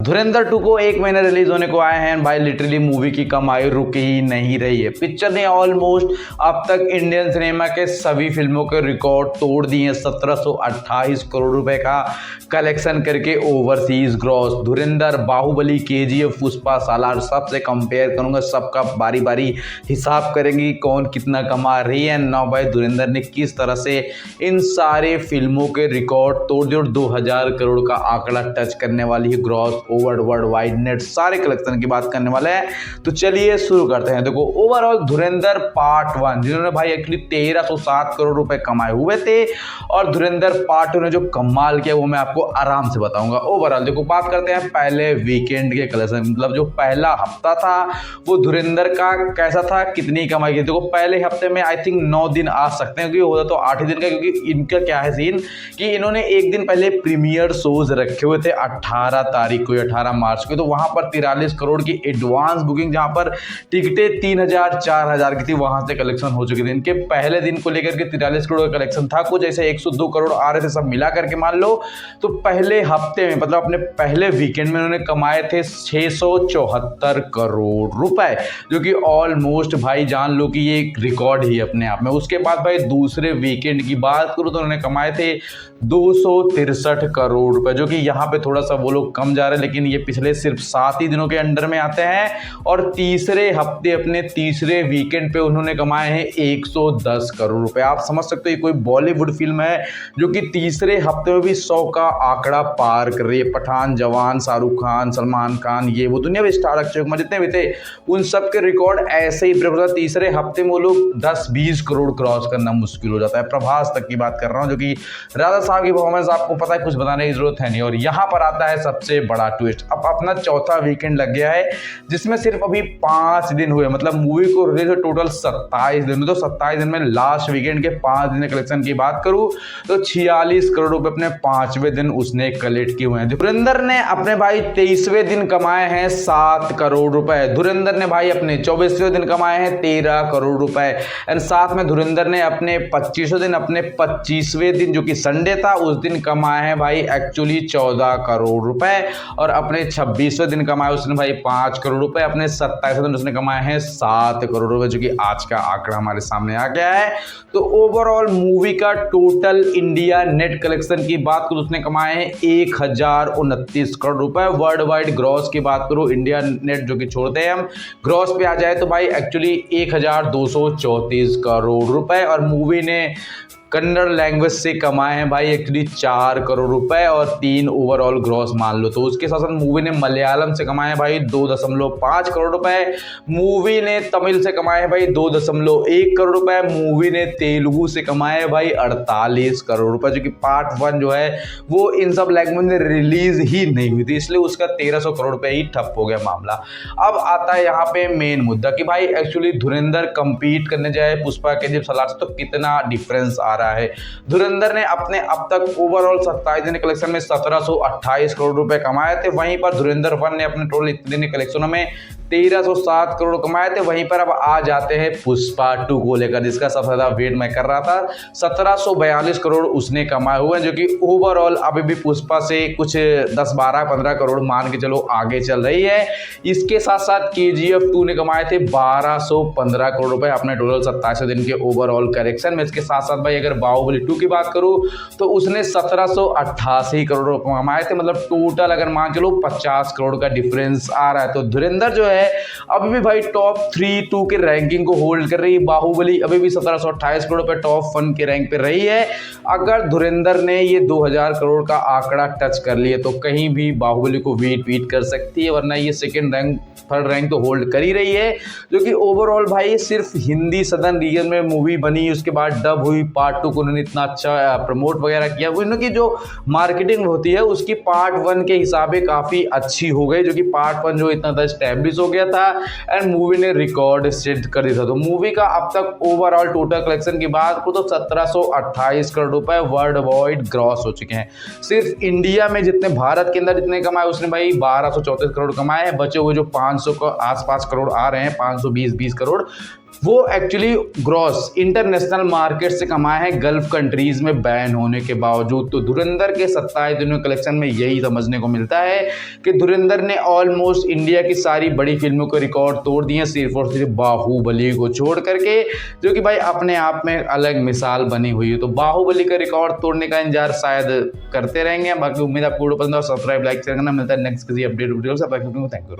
धुरंधर 2 को 1 महीना रिलीज होने को आए हैं भाई। लिटरली मूवी की कमाई रुक ही नहीं रही है। पिक्चर ने ऑलमोस्ट अब तक इंडियन सिनेमा के सभी फिल्मों के रिकॉर्ड तोड़ दिए हैं। 1728 करोड़ रुपए का कलेक्शन करके ओवरसीज ग्रॉस। धुरंधर, बाहुबली, केजीएफ, पुष्पा, सालार सबसे कंपेयर करूंगा, सबका बारी बारी हिसाब करेंगे कौन कितना कमा रही है। ना भाई धुरंधर ने किस तरह से इन सारे फिल्मों के रिकॉर्ड तोड़ दिए और 2000 करोड़ का आंकड़ा टच करने वाली है gross over world wide net सारे कलेक्शन की बात करने वाले हैं। तो चलिए शुरू करते हैं। देखो ओवरऑल धुरंधर पार्ट 1 जिन्होंने भाई एक्चुअली 1307 करोड़ रुपए कमाए हुए थे और धुरंधर पार्ट 2 ने जो कमाल किया वो मैं आपको आराम से बताऊंगा। ओवरऑल देखो बात करते हैं पहले वीकेंड के कलेक्शन, मतलब जो पहला हफ्ता था वो धुरंधर का कैसा था, कितनी कमाई की। देखो पहले हफ्ते में आई थिंक 9 दिन आ सकते हैं, क्योंकि होता तो 8 ही दिन का, क्योंकि इनका क्या है सीन कि इन्होंने एक दिन पहले प्रीमियर शोज रखे हुए थे 18 तारीख को, 18 मार्च को। तो वहां पर 43 करोड़ की एडवांस बुकिंग, जहां पर टिकटें 3000 4000 की थी, वहां से कलेक्शन हो चुकी थी। इनके पहले दिन को लेकर के 43 करोड़ का कलेक्शन था। कुछ ऐसे 102 करोड़ आ रहे थे, सब मिला करके मान लो तो पहले हफ्ते में मतलब अपने पहले वीकेंड में उन्होंने कमाए थे 674 करोड़ रुपए, जो कि ऑलमोस्ट भाई जान लो कि ये एक रिकॉर्ड ही अपने आप में। उसके बाद भाई दूसरे वीकेंड की बात करूं तो उन्होंने कमाए थे 263 करोड़ रुपए, जो कि यहाँ पे थोड़ा सा वो लोग कम जा रहे हैं, लेकिन ये पिछले सिर्फ 7 ही दिनों के अंडर में आते हैं। और तीसरे हफ्ते अपने तीसरे वीकेंड पे उन्होंने कमाए हैं 110 करोड़ रुपए। आप समझ सकते हो ये कोई बॉलीवुड फिल्म है जो कि तीसरे हफ्ते में भी 100 का आंकड़ा पार कर रही है। पठान, जवान, शाहरुख खान, सलमान खान, ये वो दुनिया में स्टार अक्षय कुमार जितने भी थे उन सब के रिकॉर्ड ऐसे ही ब्रेक होता है। तीसरे हफ्ते में वो लोग 10-20 करोड़ क्रॉस करना मुश्किल हो जाता है। प्रभास तक की बात कर रहा हूँ, जो कि राधा साहब की परफॉर्मेंस आपको पता है, कुछ बताने की जरूरत है नहीं। और यहाँ पर आता है सबसे बड़ा ट्विस्ट। अब अपना चौथा वीकेंड लग गया है जिसमें सिर्फ अभी 5 दिन हुए, मतलब मूवी को रिलीज हुए टोटल 27 दिन। तो 27 दिन में लास्ट वीकेंड के 5 दिन कलेक्शन की बात करूं तो 46 करोड़ रुपए अपने 5वें दिन उसने कलेक्ट किए हुए हैं। धुरंधर ने अपने भाई 23वें दिन कमाए हैं 7 करोड़ रुपए। धुरंधर ने भाई अपने 24वें दिन कमाए हैं 13 करोड़ रुपए। एंड साथ में धुरंधर ने अपने 25वें दिन, अपने 25वें दिन जो कि संडे था, उस दिन कमाए हैं भाई एक्चुअली 14 करोड़ रुपए। और अपने 26वें दिन कमाए उसने भाई 5 करोड़ रुपए। अपने 27वें दिन उसने कमाए हैं 7 करोड़ रुपए, जो कि आज का आंकड़ा हमारे सामने आ गया है। तो ओवरऑल मूवी का टोटल इंडिया नेट कलेक्शन की बात करूं उसने कमाए हैं 1029 करोड़ रुपए। वर्ल्ड वाइड ग्रॉस की बात करूं, इंडिया नेट जो कि छोड़ते हैं हम, ग्रॉस पे आ जाए तो भाई एक्चुअली 1234 करोड़ रुपए। और मूवी ने कन्नड़ लैंग्वेज से कमाए हैं भाई एक्चुअली 4 करोड़ रुपए और 3 ओवरऑल ग्रॉस मान लो। तो उसके साथ साथ मूवी ने मलयालम से कमाए हैं भाई 2.5 करोड़ रुपए। मूवी ने तमिल से कमाए हैं भाई 2.1 करोड़ रुपए। मूवी ने तेलुगु से कमाए हैं भाई 48 करोड़ रुपए, जो कि पार्ट 1 जो है वो इन सब लैंग्वेज में रिलीज ही नहीं हुई थी, इसलिए उसका 1300 करोड़ रुपए ही ठप हो गया मामला। अब आता है यहाँ पे मेन मुद्दा कि भाई एक्चुअली धुरंधर कंपीट करने जाए पुष्पा, केजीएफ, सालार से तो कितना डिफरेंस आ रहा है। धुरंधर ने अपने अब तक ओवरऑल 27 दिन कलेक्शन में 1728 करोड़ रुपए कमाए थे। वहीं पर धुरंधर 1 ने अपने टोटल इतने दिन कलेक्शनों में 1307 करोड़ कमाए थे। वहीं पर अब आ जाते हैं पुष्पा 2 को लेकर, जिसका सबसे ज्यादा वेट मैं कर रहा था। 1742 करोड़ उसने कमाए हुए हैं, जो कि ओवरऑल अभी भी पुष्पा से कुछ 10-12-15 करोड़ मान के चलो आगे चल रही है। इसके साथ साथ केजीएफ 2 ने कमाए थे 1215 करोड़ रुपए अपने टोटल 27 दिन के ओवरऑल करेक्शन में। इसके साथ साथ भाई अगर बाहुबली 2 की बात करूं तो उसने 1788 करोड़ रुपए कमाए थे, मतलब टोटल अगर मान चलो 50 करोड़ का डिफरेंस आ रहा है। तो धुरंधर जो है अभी भी भाई टॉप 3-2 के रैंकिंग को होल्ड कर रही है। बाहुबली अभी भी 1728 करोड़ पे टॉप 1 के रैंक पे रही है। अगर धुरंधर ने ये 2000 करोड़ का आंकड़ा टच कर लिया तो कहीं भी बाहुबली को बीट कर सकती है, वरना ये सेकंड रैंक थर्ड रैंक तो होल्ड कर ही रही है। जो कि ओवरऑल भाई सिर्फ हिंदी सदर्न रीजन में मूवी बनी, उसके बाद डब हुई, पार्ट 2 को उन्होंने इतना अच्छा प्रमोट वगैरह किया, वो इनकी जो मार्केटिंग होती है उसकी पार्ट 1 के हिसाब से काफ़ी अच्छी हो गई, जो कि पार्ट 1 जो इतना एस्टेब्लिश हो गया था एंड मूवी ने रिकॉर्ड सेट कर दिया था। तो मूवी का अब तक ओवरऑल टोटल कलेक्शन की बात करो तो 1728 करोड़ रुपए वर्ल्ड वाइड ग्रॉस हो चुके हैं। सिर्फ इंडिया में जितने, भारत के अंदर जितने कमाए उसने भाई 1234 करोड़ कमाए हैं। बचे हुए जो 500 के आसपास करोड़ आ रहे हैं, 520 करोड़ वो एक्चुअली ग्रॉस इंटरनेशनल मार्केट से कमाए हैं गल्फ कंट्रीज में बैन होने के बावजूद। तो धुरंधर के 27 दिनों कलेक्शन में यही समझने को मिलता है कि धुरंधर ने ऑलमोस्ट इंडिया की सारी बड़ी फिल्मों के रिकॉर्ड तोड़ दिए, सिर्फ और सिर्फ बाहुबली को छोड़ करके, जो कि भाई अपने आप में अलग मिसाल बनी हुई है। तो बाहुबली का रिकॉर्ड तोड़ने का इंतजार शायद करते रहेंगे। बाकी उम्मीद आपको वीडियो पसंद है और सब्सक्राइब लाइक शेयर करना। मिलता है नेक्स्ट किसी अपडेट वीडियो से। Thank you.